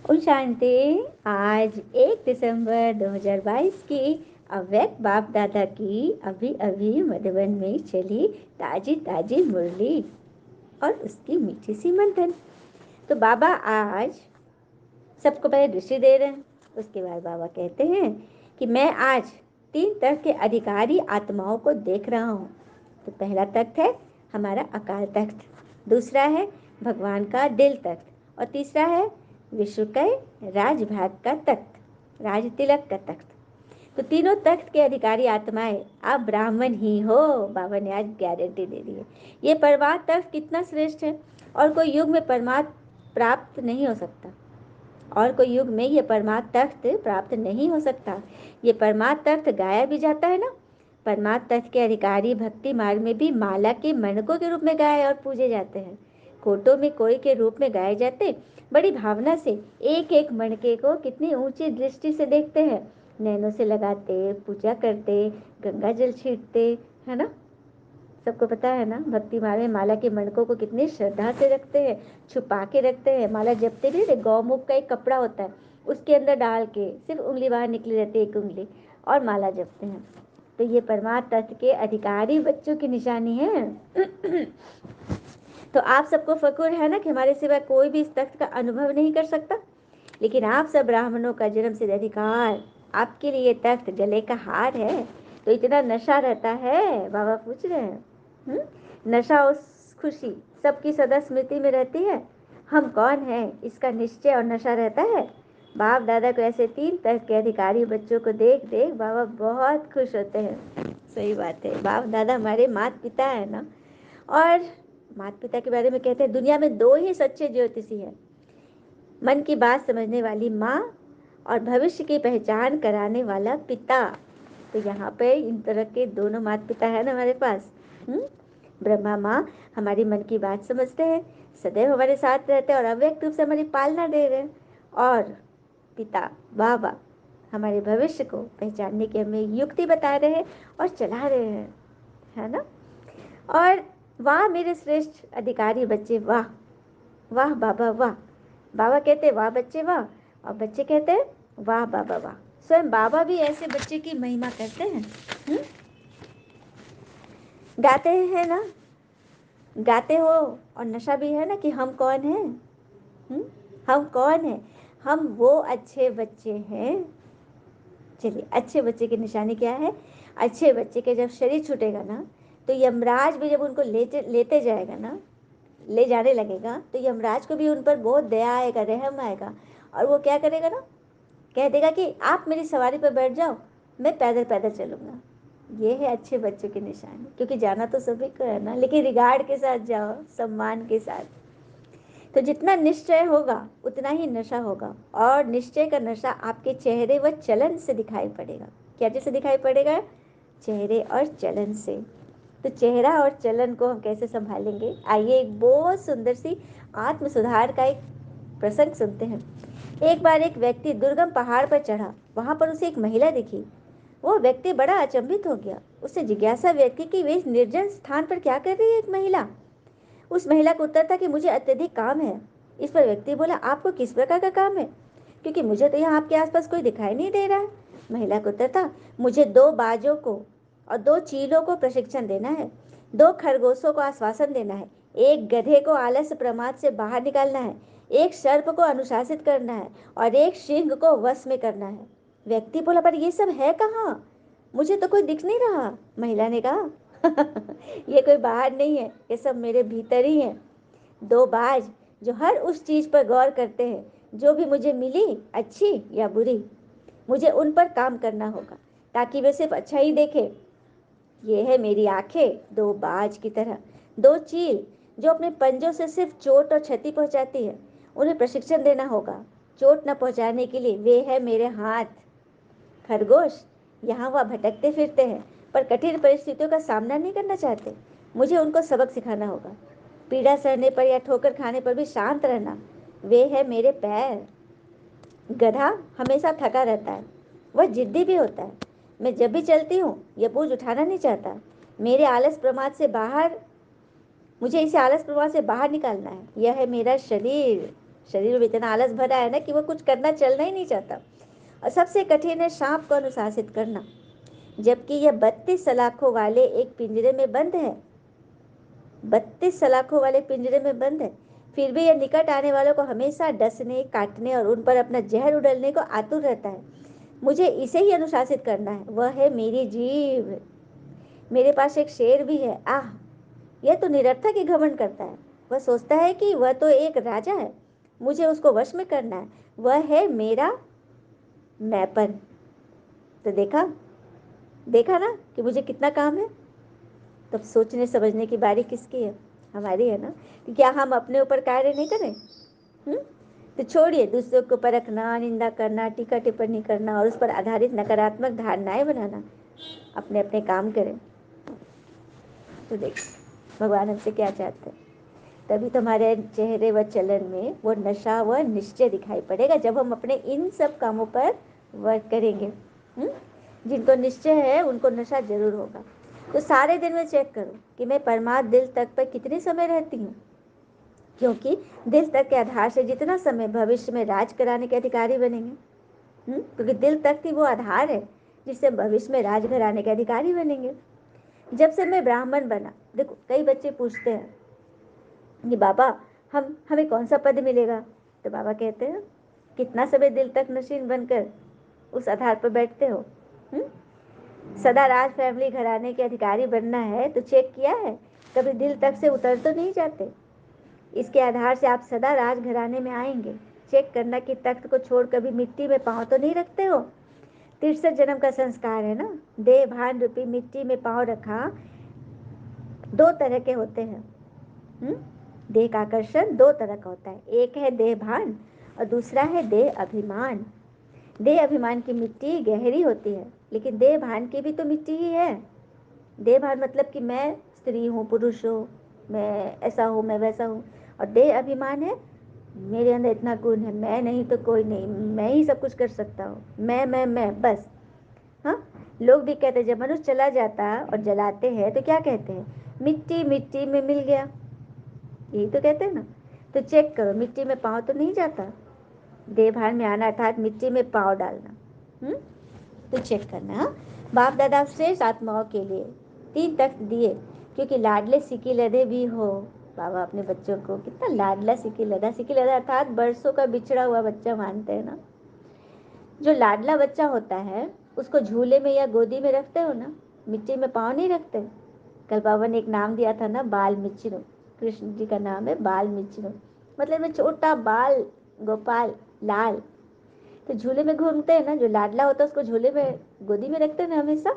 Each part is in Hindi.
ओम शांति। आज 1 दिसंबर 2022 की अव्यक्त बाप दादा की अभी अभी मधुबन में चली ताजी ताजी मुरली और उसकी मीठी सी मंथन। तो बाबा आज सबको पहले दृष्टि दे रहे हैं। उसके बाद बाबा कहते हैं कि मैं आज 3 तरह के अधिकारी आत्माओं को देख रहा हूँ। तो पहला तख्त है हमारा अकाल तख्त, दूसरा है भगवान का दिल तख्त और तीसरा है विश्व के राजभाग का तख्त, राज तिलक का तख्त। तो तीनों तख्त के अधिकारी आत्माएं आप ब्राह्मण ही हो। बाबा ने आज गारंटी दे दी है। ये परमात्म तख्त कितना श्रेष्ठ है और कोई युग में परमात्म प्राप्त नहीं हो सकता, और कोई युग में ये परमात्म तख्त प्राप्त नहीं हो सकता। ये परमात्म तख्त गाया भी जाता है ना। परमात्म तत्व के अधिकारी भक्ति मार्ग में भी माला के मणकों के रूप में गाए और पूजे जाते हैं। कोटों में कोई के रूप में गाए जाते, बड़ी भावना से एक एक मणके को कितनी ऊंची दृष्टि से देखते हैं, नैनों से लगाते, पूजा करते, गंगा जल छींटते, है ना। सबको पता है ना, भक्ति माला में माला के मणकों को कितनी श्रद्धा से रखते हैं, छुपा के रखते हैं। माला जपते भी गौमुख का एक कपड़ा होता है, उसके अंदर डाल के सिर्फ उंगली बाहर निकली रहती है, एक उंगली, और माला जपते हैं। तो ये परमात्म तत्व के अधिकारी बच्चों की निशानी है। तो आप सबको फक्र है ना कि हमारे सिवा कोई भी इस तख्त का अनुभव नहीं कर सकता, लेकिन आप सब ब्राह्मणों का जन्म सिद्ध अधिकार, आपके लिए तख्त गले का हार है। तो इतना नशा रहता है, बाबा पूछ रहे हैं। नशा उस खुशी सबकी सदा स्मृति में रहती है। हम कौन हैं इसका निश्चय और नशा रहता है। बाप दादा को ऐसे 3 तरह के अधिकारी बच्चों को देख देख बाबा बहुत खुश होते हैं। सही बात है, बाप दादा हमारे माता पिता है ना। और माता पिता के बारे में कहते हैं दुनिया में 2 ही सच्चे ज्योतिषी हैं, मन की बात समझने वाली माँ और भविष्य की पहचान कराने वाला पिता। तो यहाँ पे इन तरह के दोनों माता पिता है ना हमारे पास। ब्रह्मा माँ हमारी मन की बात समझते हैं, सदैव हमारे साथ रहते हैं और अव्यक्त रूप से हमारी पालना दे रहे हैं। और पिता बाबा हमारे भविष्य को पहचानने की हमें युक्ति बता रहे हैं और चला रहे हैं, है ना। और वाह मेरे श्रेष्ठ अधिकारी बच्चे, वाह वाह बाबा वाह। बाबा कहते हैं वाह बच्चे वाह, और बच्चे कहते हैं वाह बाबा वाह। स्वयं बाबा भी ऐसे बच्चे की महिमा करते हैं। गाते हैं ना, गाते हो और नशा भी है ना कि हम कौन हैं। हम कौन हैं, हम वो अच्छे बच्चे हैं। चलिए, अच्छे बच्चे की निशानी क्या है। अच्छे बच्चे के जब शरीर छूटेगा ना, तो यमराज भी जब उनको लेते जाएगा ना, ले जाने लगेगा, तो यमराज को भी उन पर बहुत दया आएगा, रहम आएगा। और वो क्या करेगा ना, कह देगा कि आप मेरी सवारी पर बैठ जाओ, मैं पैदल पैदल चलूँगा। ये है अच्छे बच्चों की निशानी, क्योंकि जाना तो सभी को है ना, लेकिन रिगार्ड के साथ जाओ, सम्मान के साथ। तो जितना निश्चय होगा उतना ही नशा होगा, और निश्चय का नशा आपके चेहरे व चलन से दिखाई पड़ेगा। क्या जैसे दिखाई पड़ेगा, चेहरे और चलन से। तो चेहरा और चलन को हम कैसे संभालेंगे, आइए एक बहुत सुंदर सी आत्म सुधार का एक प्रसंग सुनते हैं। एक बार एक व्यक्ति दुर्गम पहाड़ पर चढ़ा, वहां पर उसे एक महिला दिखी। वो व्यक्ति बड़ा अचंभित हो गया। उससे जिज्ञासा व्यक्ति कि वे इस निर्जन स्थान पर क्या कर रही है एक महिला। उस महिला को उत्तर था कि मुझे अत्यधिक काम है। इस पर व्यक्ति बोला, आपको किस प्रकार का काम है, क्योंकि मुझे तो यहाँ आपके आसपास कोई दिखाई नहीं दे रहा है। महिला को उत्तर था, मुझे 2 बाजों को और 2 चीलों को प्रशिक्षण देना है, 2 खरगोशों को आश्वासन देना है, एक गधे को आलस्य प्रमाद से बाहर निकालना है, एक सर्प को अनुशासित करना है और एक सिंह को वश में करना है। व्यक्ति बोला, पर ये सब है कहाँ, मुझे तो कोई दिख नहीं रहा। महिला ने कहा, ये कोई बाहर नहीं है, ये सब मेरे भीतर ही है। 2 बाज जो हर उस चीज पर गौर करते हैं जो भी मुझे मिली, अच्छी या बुरी। मुझे उन पर काम करना होगा ताकि वे सिर्फ अच्छा ही देखे। ये है मेरी आंखें 2 बाज की तरह। 2 चील जो अपने पंजों से सिर्फ चोट और क्षति पहुंचाती है, उन्हें प्रशिक्षण देना होगा चोट न पहुंचाने के लिए। वे है मेरे हाथ। खरगोश यहाँ वहाँ भटकते फिरते हैं, पर कठिन परिस्थितियों का सामना नहीं करना चाहते। मुझे उनको सबक सिखाना होगा। पीड़ा सहने पर या ठोकर खाने पर भी शांत रहना। वे है मेरे पैर। गधा हमेशा थका रहता है, वह जिद्दी भी होता है। मैं जब भी चलती हूँ यह बोझ उठाना नहीं चाहता। मेरे आलस प्रमाद से बाहर मुझे इसे आलस प्रमाद से बाहर निकालना है। यह है मेरा शरीर। शरीर में इतना आलस भरा है ना कि वो कुछ करना, चलना ही नहीं चाहता। और सबसे कठिन है सांप को अनुशासित करना, जबकि यह 32 सलाखों वाले एक पिंजरे में बंद है। 32 सलाखों वाले पिंजरे में बंद है, फिर भी यह निकट आने वालों को हमेशा डसने, काटने और उन पर अपना जहर उड़लने को आतुर रहता है। मुझे इसे ही अनुशासित करना है, वह है मेरी जीभ। मेरे पास एक शेर भी है। आह, यह तो निरर्थक ही घमंड करता है। वह सोचता है कि वह तो एक राजा है, मुझे उसको वश में करना है। वह है मेरा मैपन। तो देखा देखा ना कि मुझे कितना काम है। तब सोचने समझने की बारी किसकी है? हमारी है ना। तो क्या हम अपने ऊपर कार्य नहीं करें? तो छोड़िए दूसरों को परखना, निंदा करना, टीका टिप्पणी करना और उस पर आधारित नकारात्मक धारणाएं बनाना। अपने अपने काम करें। तो देख भगवान हमसे क्या चाहते हैं। तभी तुम्हारे चेहरे व चलन में वो नशा व निश्चय दिखाई पड़ेगा, जब हम अपने इन सब कामों पर वर्क करेंगे। जिनको निश्चय है उनको नशा जरूर होगा। तो सारे दिन में चेक करो कि मैं परमात्म दिल तक पर कितने समय रहती हूँ, क्योंकि दिल तक के आधार से जितना समय भविष्य में राज कराने के अधिकारी बनेंगे। क्योंकि दिल तक ही वो आधार है जिससे भविष्य में राज घराने के अधिकारी बनेंगे। जब से मैं ब्राह्मण बना, देखो कई बच्चे पूछते हैं कि बाबा हमें कौन सा पद मिलेगा। तो बाबा कहते हैं कितना समय दिल तक नशीन बनकर उस आधार पर बैठते हो। सदा राज फैमिली घराने के अधिकारी बनना है तो चेक किया है, कभी दिल तक से उतर तो नहीं जाते। इसके आधार से आप सदा राज घराने में आएंगे। चेक करना कि तख्त को छोड़ कभी मिट्टी में पांव तो नहीं रखते हो। 63 जन्म का संस्कार है ना। देह भान रूपी मिट्टी में पांव रखा। दो तरह के होते हैं। देह का आकर्षण दो तरह का होता है, एक है देह भान और दूसरा है देह अभिमान। देह अभिमान की मिट्टी गहरी होती है, लेकिन देह भान की भी तो मिट्टी ही है। देह भान मतलब कि मैं स्त्री हूँ, पुरुष हूँ, मैं ऐसा हूँ, मैं वैसा हूँ। और देह अभिमान है मेरे अंदर इतना गुण है, मैं नहीं तो कोई नहीं, मैं ही सब कुछ कर सकता हूँ, मैं बस। हाँ, लोग भी कहते हैं जब मनुष्य चला जाता और जलाते हैं तो क्या कहते हैं, मिट्टी मिट्टी में मिल गया, यही तो कहते हैं ना। तो चेक करो मिट्टी में पाँव तो नहीं जाता। देह भान में आना अर्थात मिट्टी में पाँव डालना। तो चेक करना। हाँ, बाप दादा श्रेष्ठ आत्माओं के लिए 3 तख्त दिए, क्योंकि लाडले सिकी लदे भी हो। बाबा अपने बच्चों को कितना लाडला सिकी लदा अर्थात बरसों का बिछड़ा हुआ बच्चा मानते हैं ना। जो लाडला बच्चा होता है उसको झूले में या गोदी में रखते हो ना, मिट्टी में पाँव नहीं रखते। कल बाबा ने एक नाम दिया था ना, बाल मिच्चिनु। कृष्ण जी का नाम है बाल मिच्चिनु, मतलब में छोटा बाल गोपाल लाल। तो झूले में घूमते हैं ना, जो लाडला होता है उसको झूले में गोदी में रखते हैं ना हमेशा।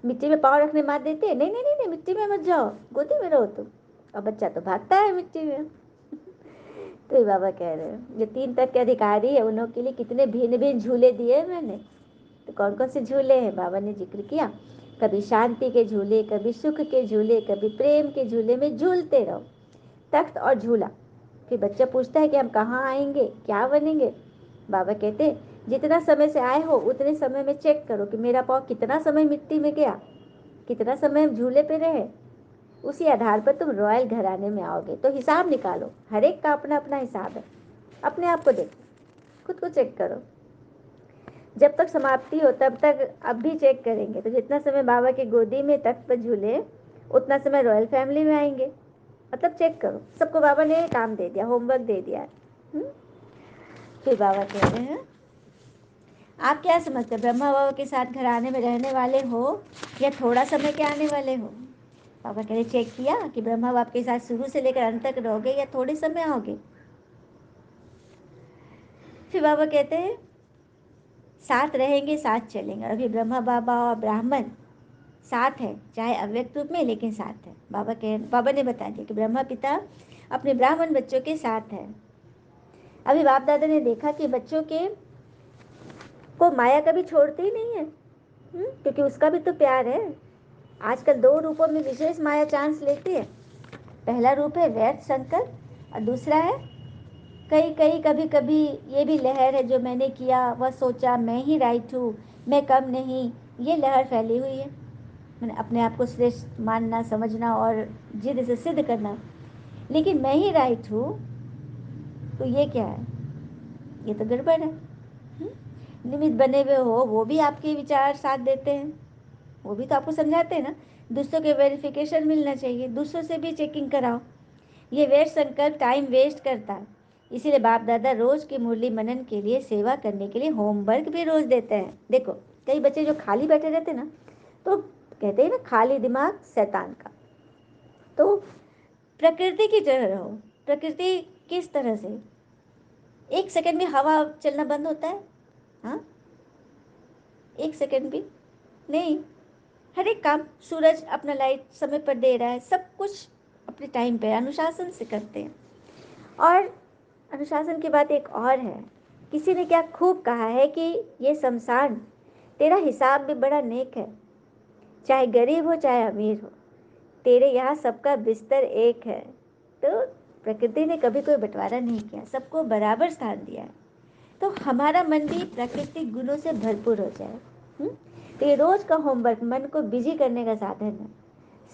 मिट्टी में पाँव रखने मार देते हैं, नहीं नहीं नहीं नहीं, मिट्टी में मत जाओ, गोदी में रहो तुम। और बच्चा तो भागता है मिट्टी में। तो ये बाबा कह रहे हैं जो 3 तक के अधिकारी है उन्हों के लिए कितने भिन्न भिन्न झूले दिए मैंने। तो कौन कौन से झूले हैं बाबा ने जिक्र किया। कभी शांति के झूले, कभी सुख के झूले, कभी प्रेम के झूले में झूलते रहो। तख्त और झूला। फिर बच्चा पूछता है कि हम कहाँ आएंगे, क्या बनेंगे। बाबा कहते जितना समय से आए हो उतने समय में चेक करो कि मेरा पाँव कितना समय मिट्टी में गया, कितना समय झूले पे रहे। उसी आधार पर तुम रॉयल घराने में आओगे। तो हिसाब निकालो, हर एक का अपना अपना हिसाब है। अपने आप को देखो, खुद को चेक करो। जब तक समाप्ति हो तब तक अब भी चेक करेंगे। तो जितना समय बाबा की गोदी में तख्त पर झूले उतना समय रॉयल फैमिली में आएंगे। मतलब चेक करो, सबको बाबा ने काम दे दिया, होमवर्क दे दिया है। फिर बाबा कह रहे हैं आप क्या समझते हैं, ब्रह्मा बाबा के साथ घराने में रहने वाले हो या थोड़ा समय के आने वाले हो। बाबा कह रहे चेक किया कि ब्रह्मा बाबा के साथ शुरू से लेकर अंत तक रहोगे या थोड़े समय आओगे। फिर बाबा कहते हैं साथ रहेंगे साथ चलेंगे। अभी ब्रह्मा बाबा और ब्राह्मण साथ है, चाहे अव्यक्त रूप में, लेकिन साथ है। बाबा ने बता दिया कि ब्रह्मा पिता अपने ब्राह्मण बच्चों के साथ है। अभी बाप दादा ने देखा कि बच्चों के को माया कभी छोड़ती ही नहीं है, क्योंकि उसका भी तो प्यार है। आजकल 2 रूपों में विशेष माया चांस लेती है। पहला रूप है व्यर्थ संकल्प और दूसरा है कई कई कभी कभी ये भी लहर है, जो मैंने किया वह सोचा मैं ही राइट हूँ, मैं कम नहीं, ये लहर फैली हुई है। मैंने अपने आप को श्रेष्ठ मानना, समझना और जिद से सिद्ध करना। लेकिन मैं ही राइट हूँ तो ये क्या है, ये तो गड़बड़ है। निमित्त बने हुए हो, वो भी आपके विचार साथ देते हैं, वो भी तो आपको समझाते हैं ना। दूसरों के वेरिफिकेशन मिलना चाहिए, दूसरों से भी चेकिंग कराओ। ये व्यर्थ संकल्प टाइम वेस्ट करता है। इसीलिए बाप दादा रोज की मुरली मनन के लिए, सेवा करने के लिए होमवर्क भी रोज देते हैं। देखो कई बच्चे जो खाली बैठे रहते ना, तो कहते हैं ना खाली दिमाग शैतान का। तो प्रकृति की तरह रहो। प्रकृति किस तरह से? एक सेकंड में हवा चलना बंद होता है? हाँ, एक सेकंड भी नहीं। हर एक काम सूरज अपना लाइट समय पर दे रहा है, सब कुछ अपने टाइम पे अनुशासन से करते हैं। और अनुशासन की बात एक और है, किसी ने क्या खूब कहा है कि ये शमशान तेरा हिसाब भी बड़ा नेक है, चाहे गरीब हो चाहे अमीर हो, तेरे यहाँ सबका बिस्तर एक है। तो प्रकृति ने कभी कोई बंटवारा नहीं किया, सबको बराबर स्थान दिया है। तो हमारा मन भी प्राकृतिक गुणों से भरपूर हो जाए। तो ये रोज का होमवर्क मन को बिजी करने का साधन है।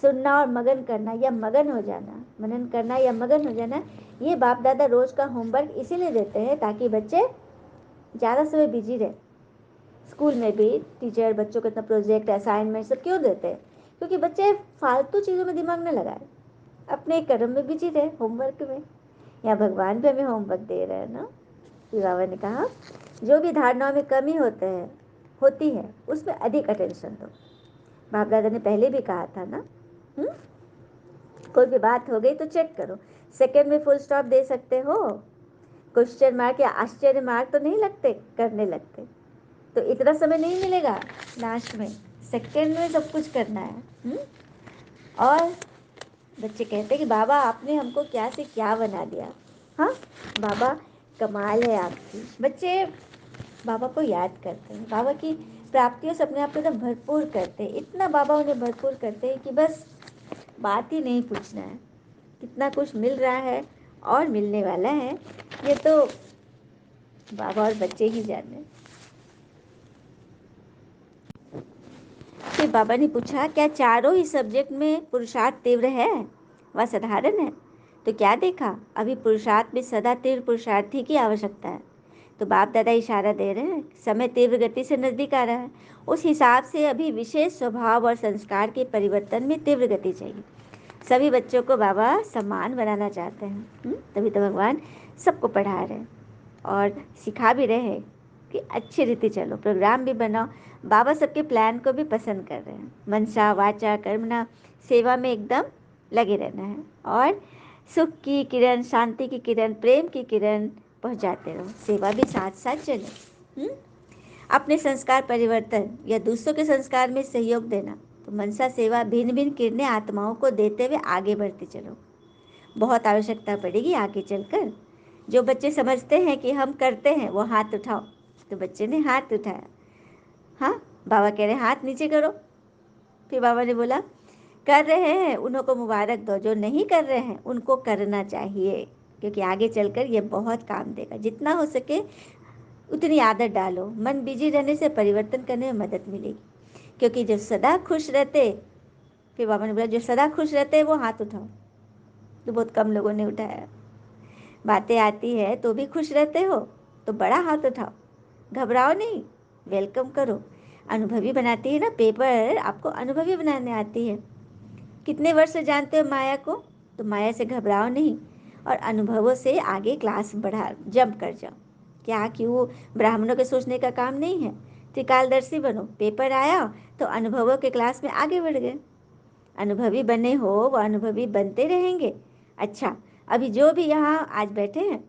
सुनना और मगन करना या मगन हो जाना, मनन करना या मगन हो जाना, ये बाप दादा रोज का होमवर्क इसीलिए देते हैं ताकि बच्चे ज़्यादा समय बिजी रहे। स्कूल में भी टीचर बच्चों को इतना प्रोजेक्ट असाइनमेंट सब क्यों देते हैं? क्योंकि बच्चे फालतू चीज़ों में दिमाग न लगाए, अपने कर्म में बिजी रहे, होमवर्क में। या भगवान भी हमें होमवर्क दे रहे हैं ना। बाबा ने कहा जो भी धारणाओं में कमी होती है उसमें अधिक अटेंशन दो। बाप दादा ने पहले भी कहा था ना। कोई भी बात हो गई तो चेक करो, सेकंड में फुल स्टॉप दे सकते हो? क्वेश्चन मार्क या आश्चर्य मार्क तो नहीं लगते करने लगते। तो इतना समय नहीं मिलेगा लास्ट में, सेकंड में सब कुछ करना है। और बच्चे कहते हैं कि बाबा आपने हमको क्या से क्या बना दिया। हाँ बाबा कमाल है आपकी। बच्चे बाबा को याद करते हैं, बाबा की प्राप्तियों से अपने आप को एकदम भरपूर करते हैं। इतना बाबा उन्हें भरपूर करते हैं कि बस बात ही नहीं पूछना है। कितना कुछ मिल रहा है और मिलने वाला है, ये तो बाबा और बच्चे ही जाने। फिर बाबा ने पूछा क्या चारों ही सब्जेक्ट में पुरुषार्थ तीव्र है व साधारण है? तो क्या देखा, अभी पुरुषार्थ में सदा तीव्र पुरुषार्थी की आवश्यकता है। तो बाप दादा इशारा दे रहे हैं, समय तीव्र गति से नजदीक आ रहा है, उस हिसाब से अभी विशेष स्वभाव और संस्कार के परिवर्तन में तीव्र गति चाहिए। सभी बच्चों को बाबा समान बनाना चाहते हैं। तभी तो भगवान सबको पढ़ा रहे हैं और सिखा भी रहे हैं कि अच्छी रीति चलो, प्रोग्राम भी बनाओ। बाबा सबके प्लान को भी पसंद कर रहे हैं। मनसा वाचा कर्मणा सेवा में एकदम लगे रहना है और सुख की किरण, शांति की किरण, प्रेम की किरण पहुंचाते रहो। सेवा भी साथ साथ चले। अपने संस्कार परिवर्तन या दूसरों के संस्कार में सहयोग देना। तो मनसा सेवा भिन्न भिन्न किरणें आत्माओं को देते हुए आगे बढ़ते चलो। बहुत आवश्यकता पड़ेगी आगे चलकर। जो बच्चे समझते हैं कि हम करते हैं वो हाथ उठाओ। तो बच्चे ने हाथ उठाया। हाँ, बाबा कह रहे हाथ नीचे करो। फिर बाबा ने बोला कर रहे हैं उन्हों को मुबारक दो, जो नहीं कर रहे हैं उनको करना चाहिए, क्योंकि आगे चलकर ये बहुत काम देगा। जितना हो सके उतनी आदत डालो। मन बिजी रहने से परिवर्तन करने में मदद मिलेगी। क्योंकि जो सदा खुश रहते, फिर बाबा ने बोला जो सदा खुश रहते हैं वो हाथ उठाओ। तो बहुत कम लोगों ने उठाया। बातें आती है तो भी खुश रहते हो तो बड़ा हाथ उठाओ, घबराओ नहीं, वेलकम करो। अनुभवी बनाती है ना, पेपर आपको अनुभवी बनाने आती है। कितने वर्ष से जानते हो माया को, तो माया से घबराओ नहीं और अनुभवों से आगे क्लास बढ़ा जंप कर जाओ। क्या क्यों ब्राह्मणों के सोचने का काम नहीं है? त्रिकालदर्शी बनो, पेपर आया तो अनुभवों के क्लास में आगे बढ़ गए। अनुभवी बने हो वो अनुभवी बनते रहेंगे। अच्छा, अभी जो भी यहाँ आज बैठे हैं,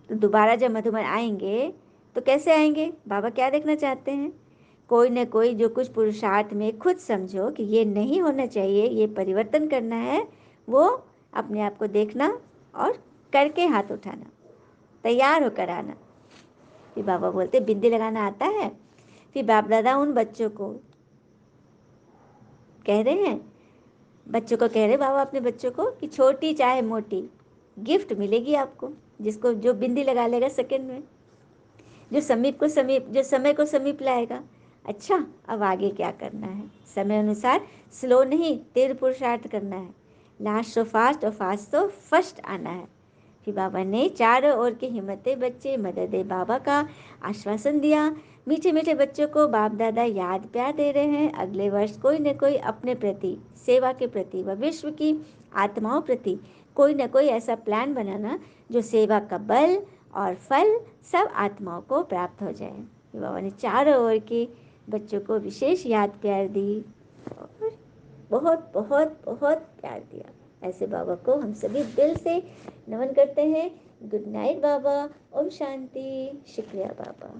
तो दोबारा जब मधुबन आएंगे तो कैसे आएंगे? बाबा क्या देखना चाहते हैं? कोई न कोई जो कुछ पुरुषार्थ में खुद समझो कि ये नहीं होना चाहिए, ये परिवर्तन करना है, वो अपने आप को देखना और करके हाथ उठाना, तैयार होकर आना। फिर बाबा बोलते बिंदी लगाना आता है। फिर बाप दादा उन बच्चों को कह रहे हैं, बच्चों को कह रहे बाबा अपने बच्चों को कि छोटी चाहे मोटी गिफ्ट मिलेगी आपको, जिसको जो बिंदी लगा लेगा सेकंड में, जो समय को समीप लाएगा। अच्छा, अब आगे क्या करना है? समय अनुसार स्लो नहीं तीव्र पुरुषार्थ करना है। लास्ट तो फास्ट और फास्ट तो फर्स्ट आना है। फिर बाबा ने चारों ओर के हिम्मते बच्चे मदद बाबा का आश्वासन दिया। मीठे मीठे बच्चों को बाप दादा याद प्यार दे रहे हैं। अगले वर्ष कोई न कोई अपने प्रति, सेवा के प्रति व विश्व की आत्माओं प्रति कोई न कोई ऐसा प्लान बनाना जो सेवा का बल और फल सब आत्माओं को प्राप्त हो जाए। बाबा ने चारों ओर के बच्चों को विशेष याद प्यार दी और बहुत बहुत बहुत प्यार दिया। ऐसे बाबा को हम सभी दिल से नमन करते हैं। गुड नाइट बाबा। ओम शांति। शुक्रिया बाबा।